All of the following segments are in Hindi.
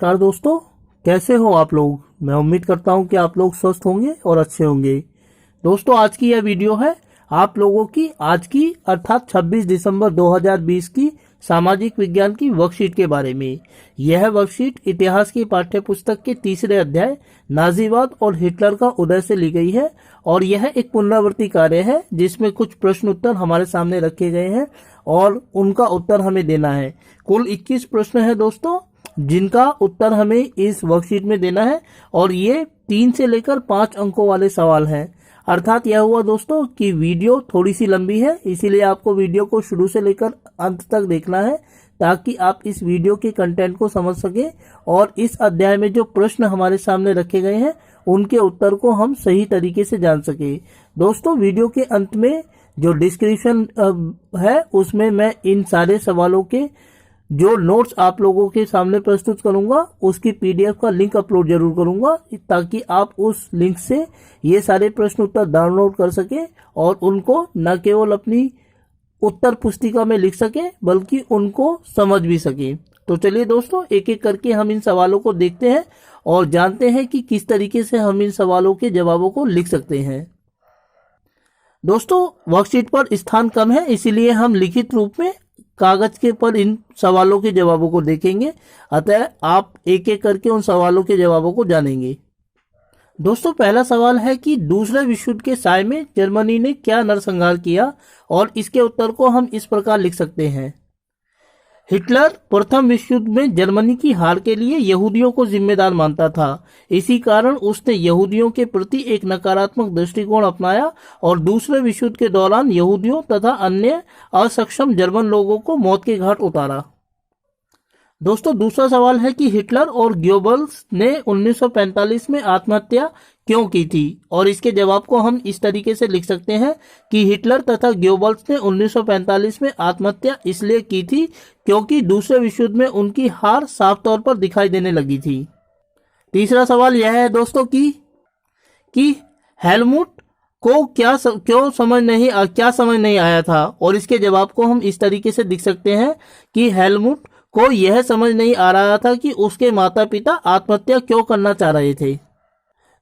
नमस्कार दोस्तों, कैसे हो आप लोग। मैं उम्मीद करता हूं कि आप लोग स्वस्थ होंगे और अच्छे होंगे। दोस्तों, आज की यह वीडियो है आप लोगों की आज की अर्थात 26 दिसंबर 2020 की सामाजिक विज्ञान की वर्कशीट के बारे में। यह वर्कशीट इतिहास की पाठ्य पुस्तक के तीसरे अध्याय नाजीवाद और हिटलर का उदय से ली गई है और यह एक पुनरावृत्ति कार्य है जिसमें कुछ प्रश्न उत्तर हमारे सामने रखे गए हैं और उनका उत्तर हमें देना है। कुल 21 प्रश्न है दोस्तों, जिनका उत्तर हमें इस वर्कशीट में देना है और ये 3 से लेकर 5 अंकों वाले सवाल हैं। अर्थात यह हुआ दोस्तों कि वीडियो थोड़ी सी लंबी है, इसीलिए आपको वीडियो को शुरू से लेकर अंत तक देखना है ताकि आप इस वीडियो के कंटेंट को समझ सके और इस अध्याय में जो प्रश्न हमारे सामने रखे गए हैं उनके उत्तर को हम सही तरीके से जान सके। दोस्तों, वीडियो के अंत में जो डिस्क्रिप्शन है उसमें मैं इन सारे सवालों के जो नोट्स आप लोगों के सामने प्रस्तुत करूंगा उसकी पीडीएफ का लिंक अपलोड जरूर करूंगा ताकि आप उस लिंक से ये सारे प्रश्न उत्तर डाउनलोड कर सके और उनको न केवल अपनी उत्तर पुस्तिका में लिख सके बल्कि उनको समझ भी सके। तो चलिए दोस्तों, एक एक करके हम इन सवालों को देखते हैं और जानते हैं कि किस तरीके से हम इन सवालों के जवाबों को लिख सकते हैं। दोस्तों, वर्कशीट पर स्थान कम है, इसीलिए हम लिखित रूप में कागज के पर इन सवालों के जवाबों को देखेंगे, अतः आप एक एक करके उन सवालों के जवाबों को जानेंगे। दोस्तों, पहला सवाल है कि दूसरे विश्व युद्ध के साय में जर्मनी ने क्या नरसंहार किया और इसके उत्तर को हम इस प्रकार लिख सकते हैं। हिटलर प्रथम विश्व युद्ध में जर्मनी की हार के लिए यहूदियों को जिम्मेदार मानता था। इसी कारण उसने यहूदियों के प्रति एक नकारात्मक दृष्टिकोण अपनाया और दूसरे विश्व युद्ध के दौरान यहूदियों तथा अन्य असक्षम जर्मन लोगों को मौत के घाट उतारा। दोस्तों, दूसरा सवाल है कि हिटलर और गोबल्स ने 1945 में आत्महत्या क्यों की थी और इसके जवाब को हम इस तरीके से लिख सकते हैं कि हिटलर तथा गोबल्स ने 1945 में आत्महत्या इसलिए की थी क्योंकि दूसरे विश्व युद्ध में उनकी हार साफ तौर पर दिखाई देने लगी थी। तीसरा सवाल यह है दोस्तों कि हेलमुट को क्या समझ नहीं आया था और इसके जवाब को हम इस तरीके से लिख सकते हैं कि हेलमुट को यह समझ नहीं आ रहा था कि उसके माता पिता आत्महत्या क्यों करना चाह रहे थे।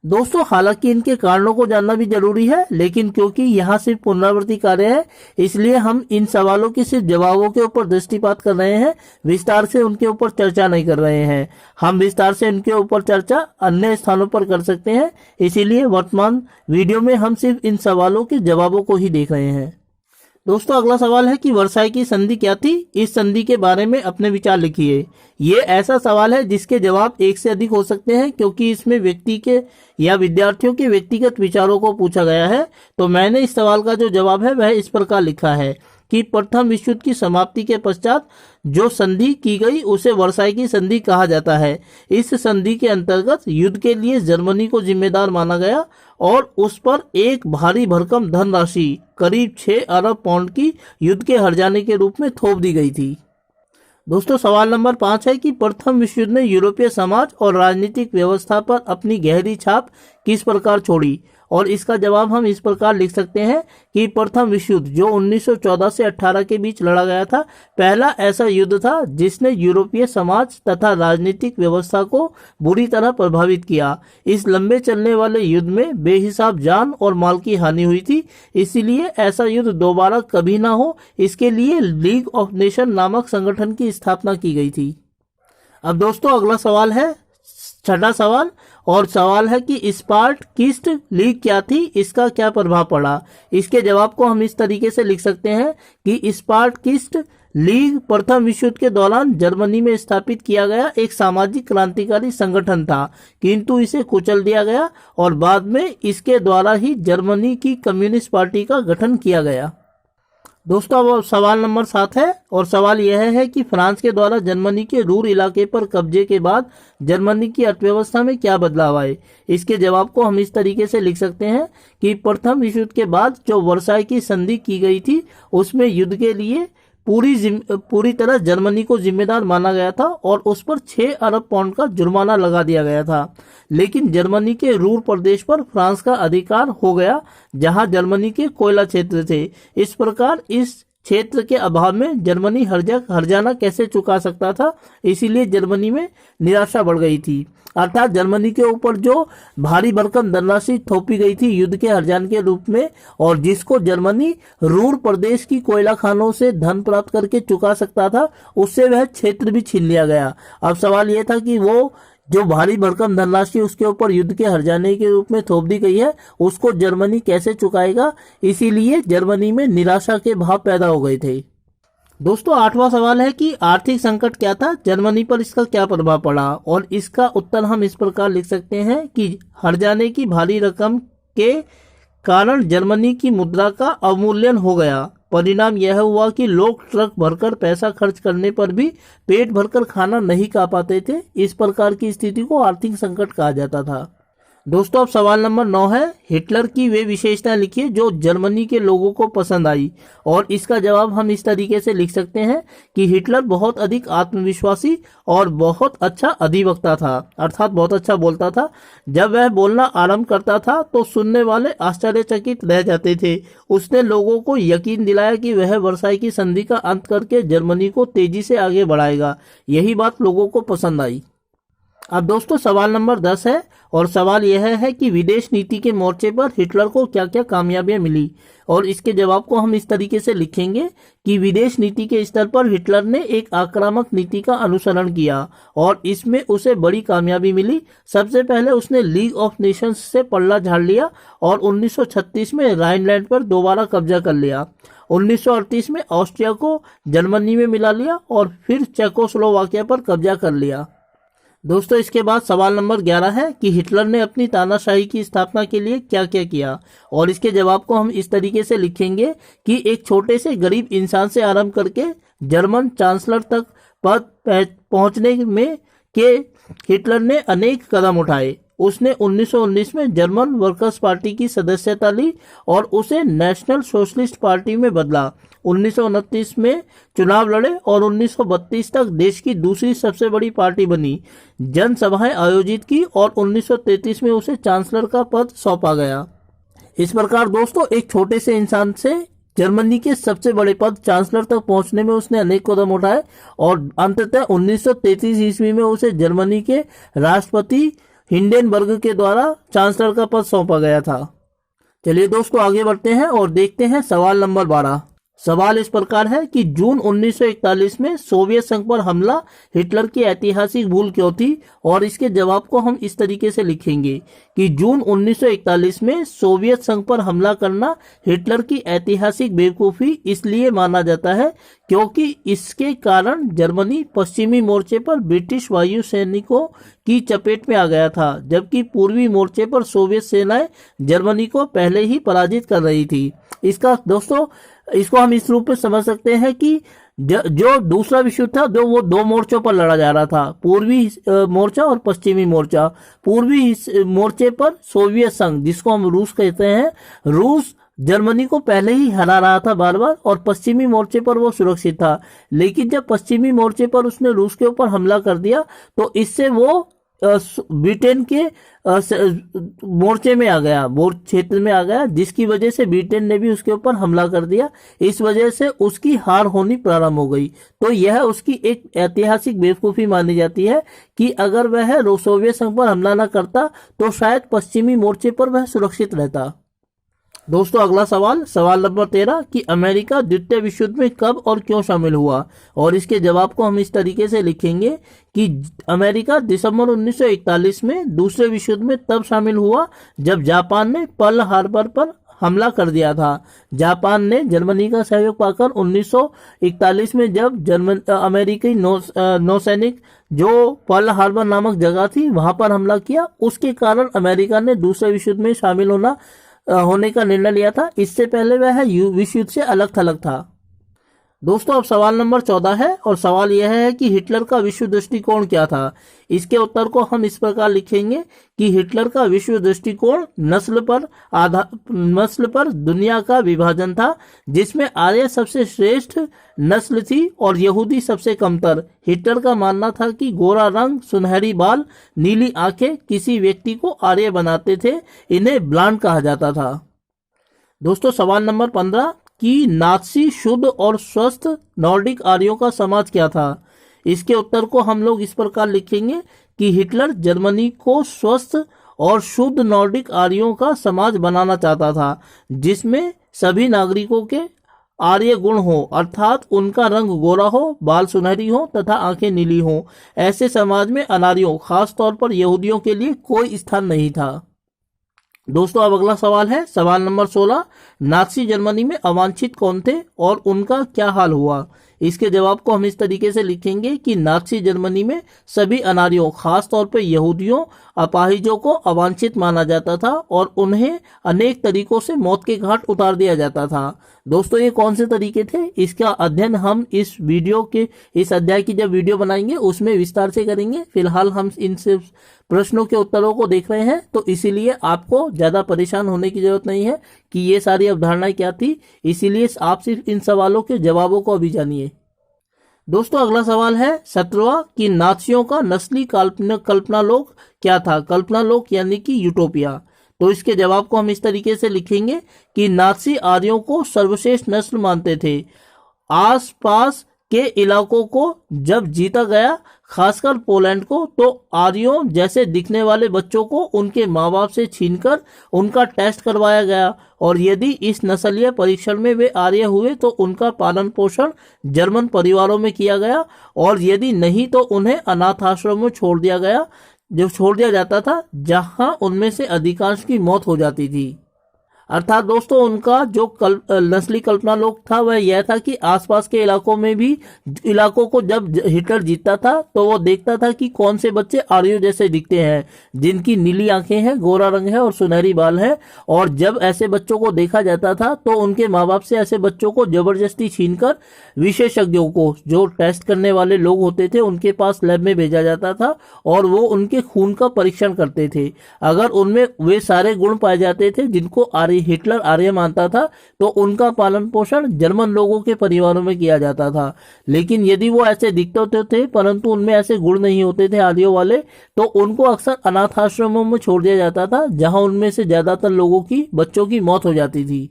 दोस्तों, हालांकि इनके कारणों को जानना भी जरूरी है, लेकिन क्योंकि यहाँ सिर्फ पुनरावृत्ति कार्य है इसलिए हम इन सवालों के सिर्फ जवाबों के ऊपर दृष्टिपात कर रहे हैं, विस्तार से उनके ऊपर चर्चा नहीं कर रहे हैं। हम विस्तार से उनके ऊपर चर्चा अन्य स्थानों पर कर सकते हैं, इसीलिए वर्तमान वीडियो में हम सिर्फ इन सवालों के जवाबों को ही देख रहे हैं। दोस्तों, अगला सवाल है कि वर्साई की संधि क्या थी, इस संधि के बारे में अपने विचार लिखिए। ये ऐसा सवाल है जिसके जवाब एक से अधिक हो सकते हैं क्योंकि इसमें व्यक्ति के या विद्यार्थियों के व्यक्तिगत विचारों को पूछा गया है। तो मैंने इस सवाल का जो जवाब है वह इस प्रकार लिखा है कि प्रथम विश्व युद्ध की समाप्ति के पश्चात जो संधि की गई उसे वर्साई की संधि कहा जाता है। इस संधि के अंतर्गत युद्ध के लिए जर्मनी को जिम्मेदार माना गया और उस पर एक भारी भरकम धनराशि करीब 6 अरब पाउंड की युद्ध के हर्जाने के रूप में थोप दी गई थी। दोस्तों, सवाल नंबर 5 है कि प्रथम विश्व युद्ध ने यूरोपीय समाज और राजनीतिक व्यवस्था पर अपनी गहरी छाप किस प्रकार छोड़ी और इसका जवाब हम इस प्रकार लिख सकते हैं कि प्रथम विश्व युद्ध जो 1914 से 18 के बीच लड़ा गया था, पहला ऐसा युद्ध था जिसने यूरोपीय समाज तथा राजनीतिक व्यवस्था को बुरी तरह प्रभावित किया। इस लंबे चलने वाले युद्ध में बेहिसाब जान और माल की हानि हुई थी, इसीलिए ऐसा युद्ध दोबारा कभी ना हो इसके लिए लीग ऑफ नेशन नामक संगठन की स्थापना की गई थी। अब दोस्तों, अगला सवाल है छठा सवाल और सवाल है कि स्पार्टकिस्ट लीग क्या थी, इसका क्या प्रभाव पड़ा। इसके जवाब को हम इस तरीके से लिख सकते हैं कि स्पार्टकिस्ट लीग प्रथम विश्व युद्ध के दौरान जर्मनी में स्थापित किया गया एक सामाजिक क्रांतिकारी संगठन था, किंतु इसे कुचल दिया गया और बाद में इसके द्वारा ही जर्मनी की कम्युनिस्ट पार्टी का गठन किया गया। दोस्तों, अब सवाल नंबर 7 है और सवाल यह है कि फ्रांस के द्वारा जर्मनी के रूर इलाके पर कब्जे के बाद जर्मनी की अर्थव्यवस्था में क्या बदलाव आए। इसके जवाब को हम इस तरीके से लिख सकते हैं कि प्रथम विश्व युद्ध के बाद जो वर्साई की संधि की गई थी उसमें युद्ध के लिए पूरी तरह जर्मनी को जिम्मेदार माना गया था और उस पर 6 अरब पाउंड का जुर्माना लगा दिया गया था। लेकिन जर्मनी के रूर प्रदेश पर फ्रांस का अधिकार हो गया जहां जर्मनी के कोयला क्षेत्र थे। इस प्रकार इस क्षेत्र के अभाव में जर्मनी हर्जाना कैसे चुका सकता था, इसीलिए जर्मनी में निराशा बढ़ गई थी। अर्थात जर्मनी के ऊपर जो भारी भरकम धनराशि थोपी गई थी युद्ध के हर्जान के रूप में, और जिसको जर्मनी रूर प्रदेश की कोयला खानों से धन प्राप्त करके चुका सकता था, उससे वह क्षेत्र भी छीन लिया गया। अब सवाल यह था कि वो जो भारी भरकम धनराशि उसके ऊपर युद्ध के हर्जाने के रूप में थोप दी गई है, उसको जर्मनी कैसे चुकाएगा, इसीलिए जर्मनी में निराशा के भाव पैदा हो गए थे। दोस्तों, 8वां सवाल है कि आर्थिक संकट क्या था, जर्मनी पर इसका क्या प्रभाव पड़ा, और इसका उत्तर हम इस प्रकार लिख सकते हैं कि हर्जाने की भारी रकम के कारण जर्मनी की मुद्रा का अवमूल्यन हो गया। परिणाम यह हुआ कि लोग ट्रक भरकर पैसा खर्च करने पर भी पेट भरकर खाना नहीं खा पाते थे। इस प्रकार की स्थिति को आर्थिक संकट कहा जाता था। दोस्तों, अब सवाल नंबर 9 है, हिटलर की वे विशेषताएं लिखिए जो जर्मनी के लोगों को पसंद आई। और इसका जवाब हम इस तरीके से लिख सकते हैं कि हिटलर बहुत अधिक आत्मविश्वासी और बहुत अच्छा अधिवक्ता था, अर्थात बहुत अच्छा बोलता था। जब वह बोलना आरंभ करता था तो सुनने वाले आश्चर्यचकित रह जाते थे। उसने लोगों को यकीन दिलाया कि वह वर्साई की संधि का अंत करके जर्मनी को तेजी से आगे बढ़ाएगा। यही बात लोगों को पसंद आई। अब दोस्तों, सवाल नंबर 10 है, और सवाल यह है कि विदेश नीति के मोर्चे पर हिटलर को क्या क्या कामयाबियां मिली, और इसके जवाब को हम इस तरीके से लिखेंगे कि विदेश नीति के स्तर पर हिटलर ने एक आक्रामक नीति का अनुसरण किया और इसमें उसे बड़ी कामयाबी मिली। सबसे पहले उसने लीग ऑफ नेशंस से पल्ला झाड़ लिया और 1936 में राइनलैंड पर दोबारा कब्जा कर लिया। 1938 में ऑस्ट्रिया को जर्मनी में मिला लिया और फिर चेकोस्लोवाकिया पर कब्जा कर लिया। दोस्तों, इसके बाद सवाल नंबर 11 है कि हिटलर ने अपनी तानाशाही की स्थापना के लिए क्या क्या किया, और इसके जवाब को हम इस तरीके से लिखेंगे कि एक छोटे से गरीब इंसान से आरंभ करके जर्मन चांसलर तक पद पहुंचने में के हिटलर ने अनेक कदम उठाए। उसने 1919 में जर्मन वर्कर्स पार्टी की सदस्यता ली और उसे नेशनल सोशलिस्ट पार्टी में बदला। 1929 में चुनाव लड़े और 1932 तक देश की दूसरी सबसे बड़ी पार्टी बनी। जनसभाएं आयोजित की और 1933 में उसे चांसलर का पद सौंपा गया। इस प्रकार दोस्तों, एक छोटे से इंसान से जर्मनी के सबसे बड़े पद चांसलर तक पहुंचने में उसने अनेक कदम उठाए और अंततः 1933 ईस्वी में उसे जर्मनी के राष्ट्रपति हिंडेनबर्ग के द्वारा चांसलर का पद सौंपा गया था। चलिए दोस्तों, आगे बढ़ते हैं और देखते हैं सवाल नंबर 12। सवाल इस प्रकार है कि जून 1941 में सोवियत संघ पर हमला हिटलर की ऐतिहासिक भूल क्यों थी, और इसके जवाब को हम इस तरीके से लिखेंगे कि जून 1941 में सोवियत संघ पर हमला करना हिटलर की ऐतिहासिक बेवकूफ़ी इसलिए माना जाता है क्योंकि इसके कारण जर्मनी पश्चिमी मोर्चे पर ब्रिटिश वायु सैनिकों की चपेट में आ गया था, जबकि पूर्वी मोर्चे पर सोवियत सेनाएं जर्मनी को पहले ही पराजित कर रही थी। इसको हम इस रूप में समझ सकते हैं कि जो दूसरा विश्व युद्ध था जो वो 2 मोर्चों पर लड़ा जा रहा था, पूर्वी मोर्चा और पश्चिमी मोर्चा। पूर्वी मोर्चे पर सोवियत संघ, जिसको हम रूस कहते हैं, रूस जर्मनी को पहले ही हरा रहा था बार बार, और पश्चिमी मोर्चे पर वो सुरक्षित था। लेकिन जब पश्चिमी मोर्चे पर उसने रूस के ऊपर हमला कर दिया तो इससे वो ब्रिटेन के मोर्चे में आ गया, क्षेत्र में आ गया, जिसकी वजह से ब्रिटेन ने भी उसके ऊपर हमला कर दिया। इस वजह से उसकी हार होनी प्रारंभ हो गई। तो यह उसकी एक ऐतिहासिक बेवकूफ़ी मानी जाती है कि अगर वह सोवियत संघ पर हमला न करता तो शायद पश्चिमी मोर्चे पर वह सुरक्षित रहता। दोस्तों, अगला सवाल नंबर 13 कि अमेरिका द्वितीय विश्व युद्ध में कब और क्यों शामिल हुआ, और इसके जवाब को हम इस तरीके से लिखेंगे कि अमेरिका दिसंबर 1941 में दूसरे विश्व युद्ध में तब शामिल हुआ जब जापान ने पर्ल हार्बर पर हमला कर दिया था। जापान ने जर्मनी का सहयोग पाकर 1941 में जब अमेरिकी नौसैनिक जो पर्ल हार्बर नामक जगह थी वहां पर हमला किया, उसके कारण अमेरिका ने दूसरे विश्व युद्ध में शामिल होने का निर्णय लिया था। इससे पहले वह विश्व युद्ध से अलग थलग था। दोस्तों, अब सवाल नंबर 14 है, और सवाल यह है कि हिटलर का विश्व दृष्टिकोण क्या था। इसके उत्तर को हम इस प्रकार लिखेंगे कि हिटलर का विश्व दृष्टिकोण नस्ल पर दुनिया का विभाजन था, जिसमें आर्य सबसे श्रेष्ठ नस्ल थी और यहूदी सबसे कमतर। हिटलर का मानना था कि गोरा रंग, सुनहरी बाल, नीली आंखें किसी व्यक्ति को आर्य बनाते थे, इन्हें ब्लांड कहा जाता था। दोस्तों, सवाल नंबर 15 कि नात्सी शुद्ध और स्वस्थ नॉर्डिक आर्यों का समाज क्या था। इसके उत्तर को हम लोग इस प्रकार लिखेंगे कि हिटलर जर्मनी को स्वस्थ और शुद्ध नॉर्डिक आर्यों का समाज बनाना चाहता था, जिसमें सभी नागरिकों के आर्य गुण हो, अर्थात उनका रंग गोरा हो, बाल सुनहरी हो तथा आंखें नीली हो। ऐसे समाज में अनार्यों, खास तौर पर यहूदियों के लिए कोई स्थान नहीं था। दोस्तों अब अगला सवाल है सवाल नंबर 16। नाज़ी जर्मनी में अवांछित कौन थे और उनका क्या हाल हुआ। इसके जवाब को हम इस तरीके से लिखेंगे कि नाज़ी जर्मनी में सभी अनार्यों, खास तौर पर यहूदियों, अपाहिजों को अवांछित माना जाता था और उन्हें अनेक तरीकों से मौत के घाट उतार दिया जाता था। दोस्तों ये कौन से तरीके थे, इसका अध्ययन हम इस वीडियो के इस अध्याय की जब वीडियो बनाएंगे उसमें विस्तार से करेंगे। फिलहाल हम इन से प्रश्नों के उत्तरों को देख रहे हैं, तो इसीलिए आपको ज्यादा परेशान होने की जरूरत नहीं है कि ये सारी अवधारणाएं क्या थी। इसीलिए आप सिर्फ इन सवालों के जवाबों को अभी जानिए। दोस्तों अगला सवाल है 17वां कि नाज़ियों का नस्ली कल्पना लोक क्या था। कल्पना लोक यानी कि यूटोपिया। तो इसके जवाब को हम इस तरीके से लिखेंगे कि नाज़ी आर्यों को सर्वश्रेष्ठ नस्ल मानते थे। आसपास के इलाकों को जब जीता गया, खासकर पोलैंड को, तो आर्यों जैसे दिखने वाले बच्चों को उनके माँ बाप से छीनकर उनका टेस्ट करवाया गया और यदि इस नस्लीय परीक्षण में वे आर्य हुए तो उनका पालन पोषण जर्मन परिवारों में किया गया और यदि नहीं तो उन्हें अनाथ आश्रम में छोड़ दिया जाता था, जहां उनमें से अधिकांश की मौत हो जाती थी। अर्थात दोस्तों उनका जो नस्ली कल्पना लोक था वह यह था कि आसपास के इलाकों को जब हिटलर जीतता था तो वो देखता था कि कौन से बच्चे आर्यों जैसे दिखते हैं, जिनकी नीली आंखें हैं, गोरा रंग है और सुनहरी बाल है, और जब ऐसे बच्चों को देखा जाता था तो उनके माँ बाप से ऐसे बच्चों को जबरदस्ती छीनकर विशेषज्ञों को, जो टेस्ट करने वाले लोग होते थे, उनके पास लैब में भेजा जाता था और वो उनके खून का परीक्षण करते थे। अगर उनमें वे सारे गुण पाए जाते थे जिनको हिटलर आर्य मानता था तो उनका पालन पोषण जर्मन लोगों के परिवारों में किया जाता था। लेकिन यदि वो ऐसे दिखते थे परंतु उनमें ऐसे गुण नहीं होते थे आर्यों वाले, तो उनको अक्सर अनाथ आश्रमों में छोड़ दिया जाता था, जहां उनमें से ज्यादातर बच्चों की मौत हो जाती थी।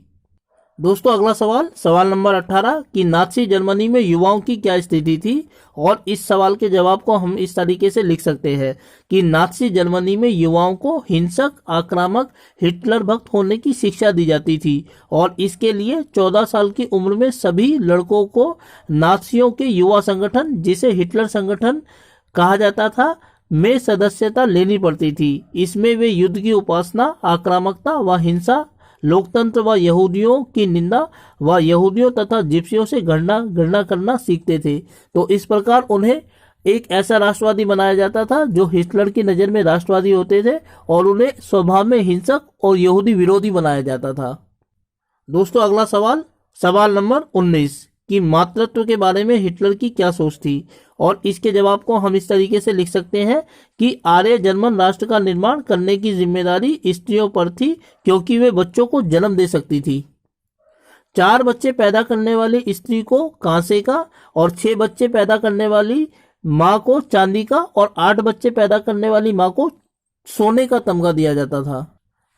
दोस्तों अगला सवाल नंबर 18 कि नाज़ी जर्मनी में युवाओं की क्या स्थिति थी, और इस सवाल के जवाब को हम इस तरीके से लिख सकते हैं कि नाज़ी जर्मनी में युवाओं को हिंसक, आक्रामक, हिटलर भक्त होने की शिक्षा दी जाती थी और इसके लिए 14 साल की उम्र में सभी लड़कों को नाज़ियों के युवा संगठन, जिसे हिटलर संगठन कहा जाता था, में सदस्यता लेनी पड़ती थी। इसमें वे युद्ध की उपासना, आक्रामकता व हिंसा, लोकतंत्र व यहूदियों की निंदा व यहूदियों तथा जिप्सियों से गणना करना सीखते थे। तो इस प्रकार उन्हें एक ऐसा राष्ट्रवादी बनाया जाता था जो हिटलर की नज़र में राष्ट्रवादी होते थे और उन्हें स्वभाव में हिंसक और यहूदी विरोधी बनाया जाता था। दोस्तों अगला सवाल नंबर 19 कि मातृत्व के बारे में हिटलर की क्या सोच थी, और इसके जवाब को हम इस तरीके से लिख सकते हैं कि आर्य जर्मन राष्ट्र का निर्माण करने की जिम्मेदारी स्त्रियों पर थी, क्योंकि वे बच्चों को जन्म दे सकती थी। 4 बच्चे पैदा करने वाली स्त्री को कांसे का और 6 बच्चे पैदा करने वाली माँ को चांदी का और 8 बच्चे पैदा करने वाली माँ को सोने का तमगा दिया जाता था।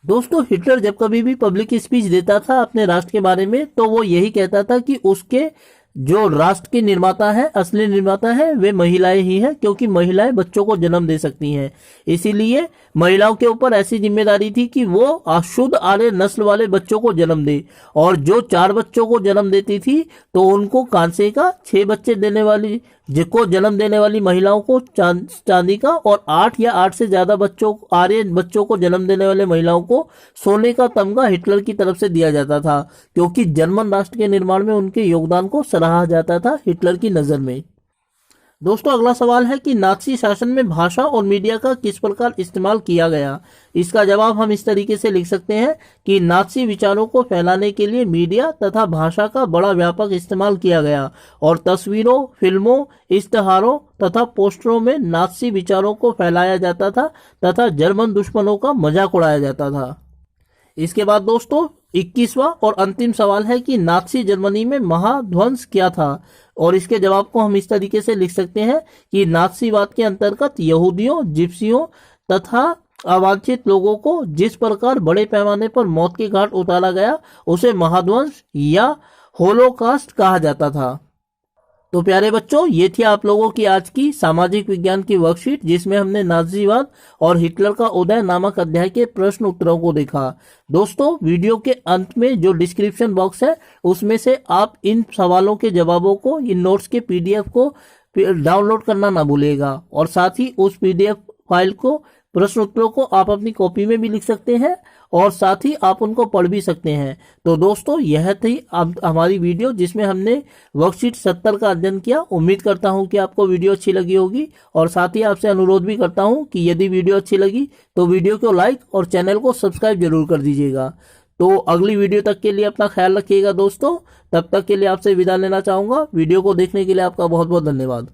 दोस्तों हिटलर जब कभी भी पब्लिक स्पीच देता था अपने राष्ट्र के बारे में, तो वो यही कहता था कि उसके जो राष्ट्र के निर्माता है, असली निर्माता है, वे महिलाएं ही हैं, क्योंकि महिलाएं बच्चों को जन्म दे सकती हैं। इसीलिए महिलाओं के ऊपर ऐसी जिम्मेदारी थी कि वो अशुद्ध आर्य नस्ल वाले बच्चों को जन्म दे, और जो 4 बच्चों को जन्म देती थी तो उनको कांसे का, 6 बच्चे जिसको जन्म देने वाली महिलाओं को चांदी का, और 8 से ज्यादा आर्य बच्चों को जन्म देने वाले महिलाओं को सोने का तमगा हिटलर की तरफ से दिया जाता था, क्योंकि जर्मन राष्ट्र के निर्माण में उनके योगदान को सराहा जाता था हिटलर की नजर में। दोस्तों अगला सवाल है कि नाज़ी शासन में भाषा और मीडिया का किस प्रकार इस्तेमाल किया गया। इसका जवाब हम इस तरीके से लिख सकते हैं कि नाज़ी विचारों को फैलाने के लिए मीडिया तथा भाषा का बड़ा व्यापक इस्तेमाल किया गया और तस्वीरों, फिल्मों, इश्तहारों तथा पोस्टरों में नाज़ी विचारों को फैलाया जाता था तथा जर्मन दुश्मनों का मजाक उड़ाया जाता था। इसके बाद दोस्तों 21वां और अंतिम सवाल है कि नाज़ी जर्मनी में महाध्वंस क्या था, और इसके जवाब को हम इस तरीके से लिख सकते हैं कि नाज़ीवाद के अंतर्गत यहूदियों, जिप्सियों तथा अवांछित लोगों को जिस प्रकार बड़े पैमाने पर मौत के घाट उतारा गया, उसे महाध्वंस या होलोकास्ट कहा जाता था। तो प्यारे बच्चों, ये थी आप लोगों की आज की सामाजिक विज्ञान की वर्कशीट, जिसमें हमने नाजीवाद और हिटलर का उदय नामक अध्याय के प्रश्न उत्तरों को देखा। दोस्तों, वीडियो के अंत में जो डिस्क्रिप्शन बॉक्स है उसमें से आप इन सवालों के जवाबों को, इन नोट्स के पीडीएफ को डाउनलोड करना ना भूलिएगा, और साथ ही उस पीडीएफ फाइल को, प्रश्न उत्तरों को आप अपनी कॉपी में भी लिख सकते हैं और साथ ही आप उनको पढ़ भी सकते हैं। तो दोस्तों, यह थी अब हमारी वीडियो जिसमें हमने वर्कशीट 70 का अध्ययन किया। उम्मीद करता हूं कि आपको वीडियो अच्छी लगी होगी, और साथ ही आपसे अनुरोध भी करता हूं कि यदि वीडियो अच्छी लगी तो वीडियो को लाइक और चैनल को सब्सक्राइब जरूर कर दीजिएगा। तो अगली वीडियो तक के लिए अपना ख्याल रखिएगा दोस्तों। तब तक के लिए आपसे विदा लेना चाहूंगा। वीडियो को देखने के लिए आपका बहुत बहुत धन्यवाद।